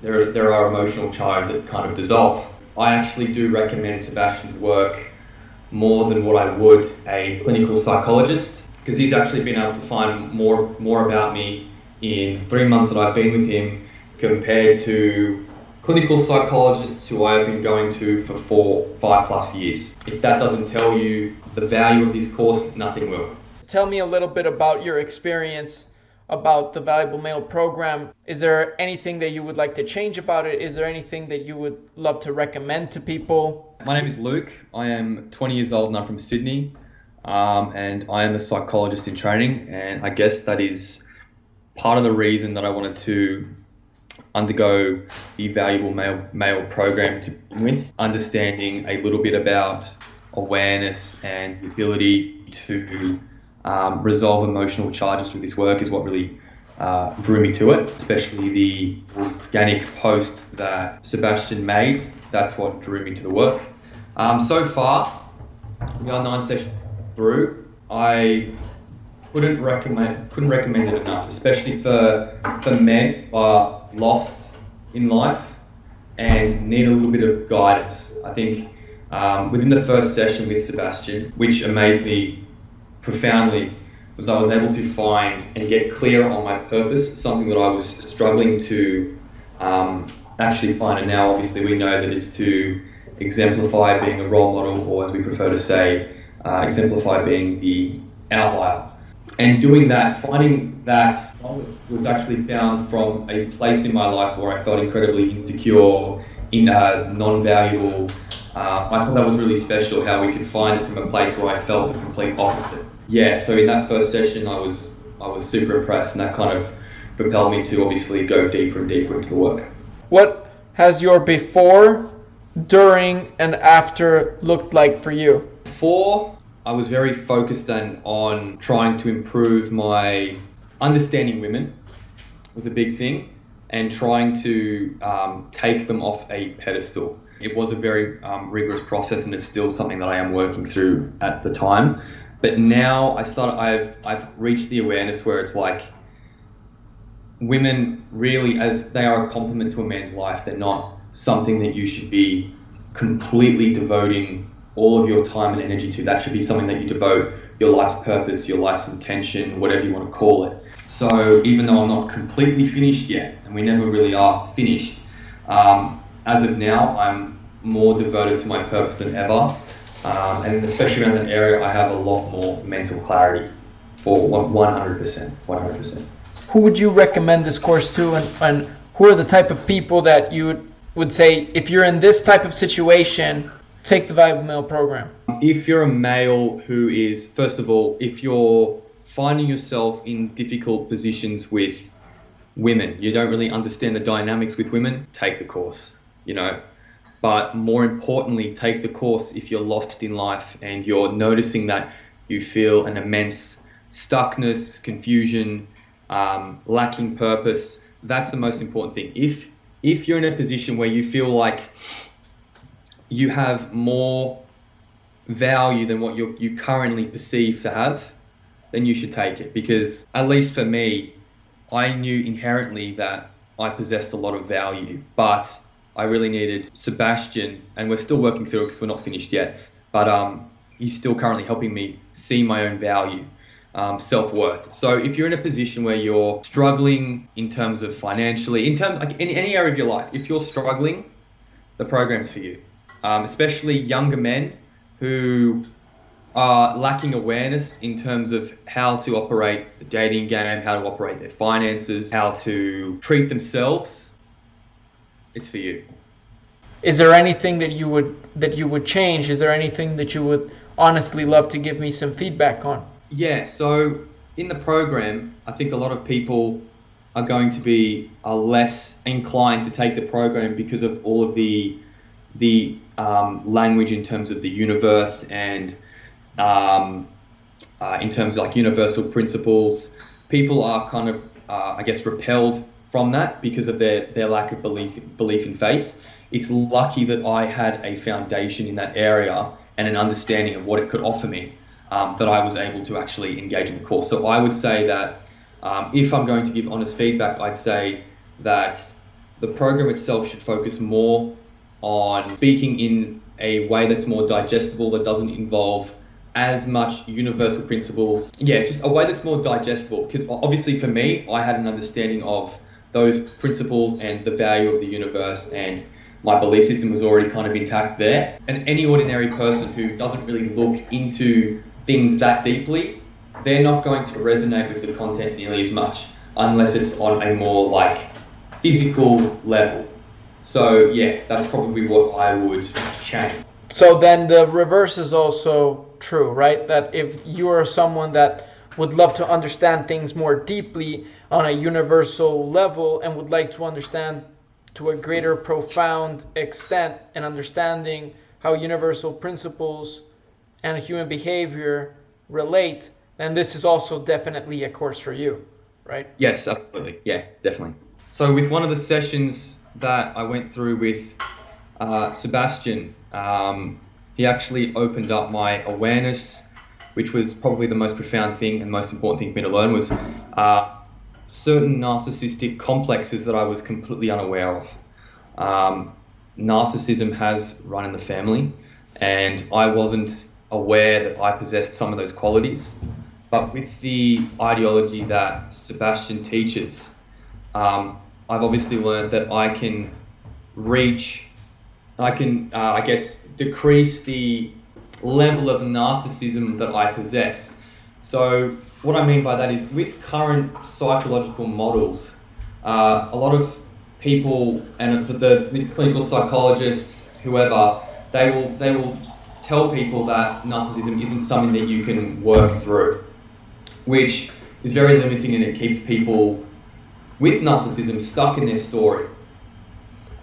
there are emotional charges that kind of dissolve. I actually do recommend Sebastian's work more than what I would a clinical psychologist, because he's actually been able to find more about me in 3 months that I've been with him compared to clinical psychologists who I have been going to for 5+ years. If that doesn't tell you the value of this course, nothing will. Tell me a little bit about your experience about the Valuable Male program. Is there anything that you would like to change about it? Is there anything that you would love to recommend to people? My name is Luke. I am 20 years old and I'm from Sydney. And I am a psychologist in training, and I guess that is part of the reason that I wanted to undergo the Valuable Male program to begin with. Understanding a little bit about awareness and the ability to resolve emotional charges through this work is what really drew me to it, especially the organic post that Sebastian made. That's what drew me to the work. So far, we are 9 sessions through. I couldn't recommend it enough, especially for men who are lost in life and need a little bit of guidance. I think within the first session with Sebastian, which amazed me profoundly, was I was able to find and get clear on my purpose, something that I was struggling to actually find. And now obviously we know that it's to exemplify being a role model, or as we prefer to say, exemplify being the outlier. And doing that, finding that was actually found from a place in my life where I felt incredibly insecure, non-valuable. I thought that was really special, how we could find it from a place where I felt the complete opposite. Yeah, so in that first session, I was super impressed, and that kind of propelled me to obviously go deeper and deeper into the work. What has your before, during, and after looked like for you? Before, I was very focused on trying to improve my understanding women, was a big thing, and trying to take them off a pedestal. It was a very rigorous process, and it's still something that I am working through at the time. But now I've reached the awareness where it's like women really, as they are a complement to a man's life, they're not something that you should be completely devoting all of your time and energy to. That should be something that you devote your life's purpose, your life's intention, whatever you want to call it. So even though I'm not completely finished yet, and we never really are finished, as of now, I'm more devoted to my purpose than ever. And especially around that area, I have a lot more mental clarity for 100%. Who would you recommend this course to, and who are the type of people that you would say, if you're in this type of situation, take the Valuable Male program? If you're a male who is, first of all, if you're finding yourself in difficult positions with women, you don't really understand the dynamics with women, take the course, But more importantly, take the course if you're lost in life and you're noticing that you feel an immense stuckness, confusion, lacking purpose. That's the most important thing. If you're in a position where you feel like you have more value than what you currently perceive to have, then you should take it. Because at least for me, I knew inherently that I possessed a lot of value, but I really needed Sebastian, and we're still working through it because we're not finished yet, but he's still currently helping me see my own value, self-worth. So if you're in a position where you're struggling in terms of financially, in terms like any area of your life, if you're struggling, the program's for you. Especially younger men who are lacking awareness in terms of how to operate the dating game, how to operate their finances, how to treat themselves. It's for you. Is there anything that you would change? Is there anything that you would honestly love to give me some feedback on? Yeah, so in the program, I think a lot of people are going to be less inclined to take the program because of all of the language in terms of the universe and in terms of like universal principles. People are kind of, repelled from that because of their lack of belief in faith. It's lucky that I had a foundation in that area and an understanding of what it could offer me, that I was able to actually engage in the course. So I would say that if I'm going to give honest feedback, I'd say that the program itself should focus more on speaking in a way that's more digestible, that doesn't involve as much universal principles. Yeah, just a way that's more digestible, because obviously for me, I had an understanding of those principles and the value of the universe, and my belief system was already kind of intact there. And any ordinary person who doesn't really look into things that deeply, they're not going to resonate with the content nearly as much, unless it's on a more like physical level. So yeah, that's probably what I would change. So then the reverse is also true, right? That if you are someone that would love to understand things more deeply on a universal level and would like to understand to a greater profound extent and understanding how universal principles and human behavior relate, then this is also definitely a course for you, right? Yes, absolutely. Yeah, definitely. So with one of the sessions that I went through with Sebastian, he actually opened up my awareness, which was probably the most profound thing and most important thing for me to learn, was certain narcissistic complexes that I was completely unaware of. Narcissism has run in the family, and I wasn't aware that I possessed some of those qualities. But with the ideology that Sebastian teaches, I've obviously learned that I can decrease the level of narcissism that I possess. So what I mean by that is, with current psychological models, a lot of people and the clinical psychologists, whoever, they will tell people that narcissism isn't something that you can work through, which is very limiting, and it keeps people with narcissism stuck in their story.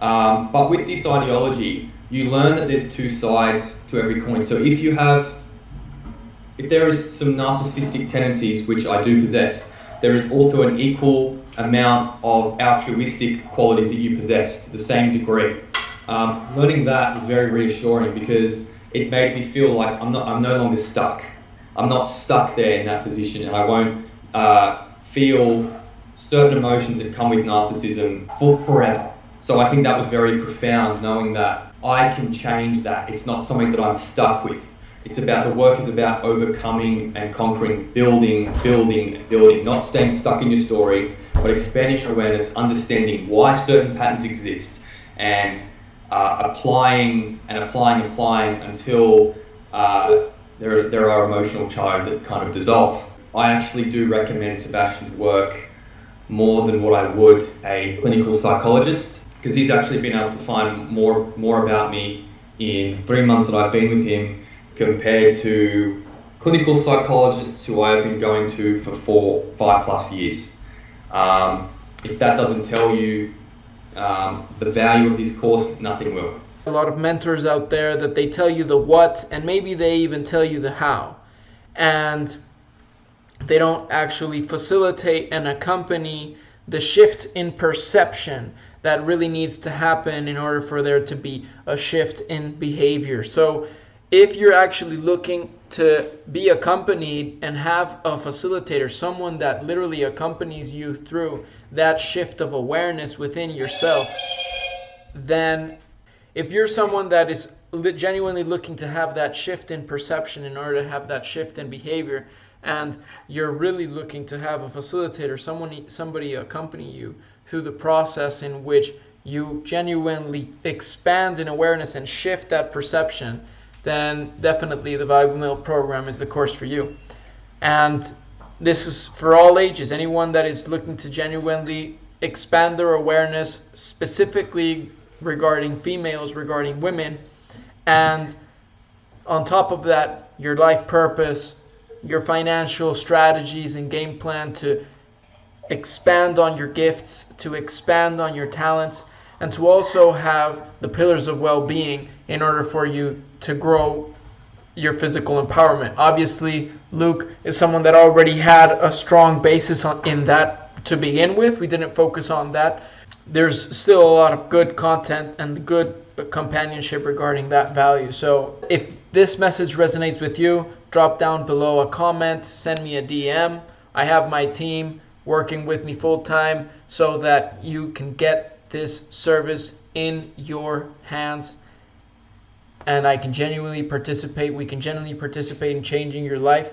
But with this ideology, you learn that there's two sides to every coin. So if there is some narcissistic tendencies, which I do possess, there is also an equal amount of altruistic qualities that you possess to the same degree. Learning that was very reassuring, because it made me feel like I'm no longer stuck. I'm not stuck there in that position, and I won't feel certain emotions that come with narcissism forever. So I think that was very profound, knowing that I can change that. It's not something that I'm stuck with. The work is about overcoming and conquering, building, not staying stuck in your story, but expanding your awareness, understanding why certain patterns exist, and applying until there are emotional charges that kind of dissolve. I actually do recommend Sebastian's work more than what I would a clinical psychologist, because he's actually been able to find more about me in 3 months that I've been with him, compared to clinical psychologists who I have been going to for 5+ years. If that doesn't tell you the value of this course, nothing will. A lot of mentors out there that they tell you the what, and maybe they even tell you the how, and they don't actually facilitate and accompany the shift in perception that really needs to happen in order for there to be a shift in behavior. So if you're actually looking to be accompanied and have a facilitator, someone that literally accompanies you through that shift of awareness within yourself, then if you're someone that is genuinely looking to have that shift in perception in order to have that shift in behavior, and you're really looking to have a facilitator, somebody accompany you through the process in which you genuinely expand in awareness and shift that perception, then definitely the Valuable Male program is the course for you. And this is for all ages. Anyone that is looking to genuinely expand their awareness, specifically regarding females, regarding women, and on top of that, your life purpose, your financial strategies and game plan to expand on your gifts, to expand on your talents, and to also have the pillars of well-being in order for you to grow your physical empowerment. Obviously, Luke is someone that already had a strong basis in that to begin with. We didn't focus on that. There's still a lot of good content and good companionship regarding that value. So if this message resonates with you, drop down below a comment, send me a DM. I have my team working with me full time so that you can get this service in your hands, and I can genuinely participate. We can genuinely participate in changing your life.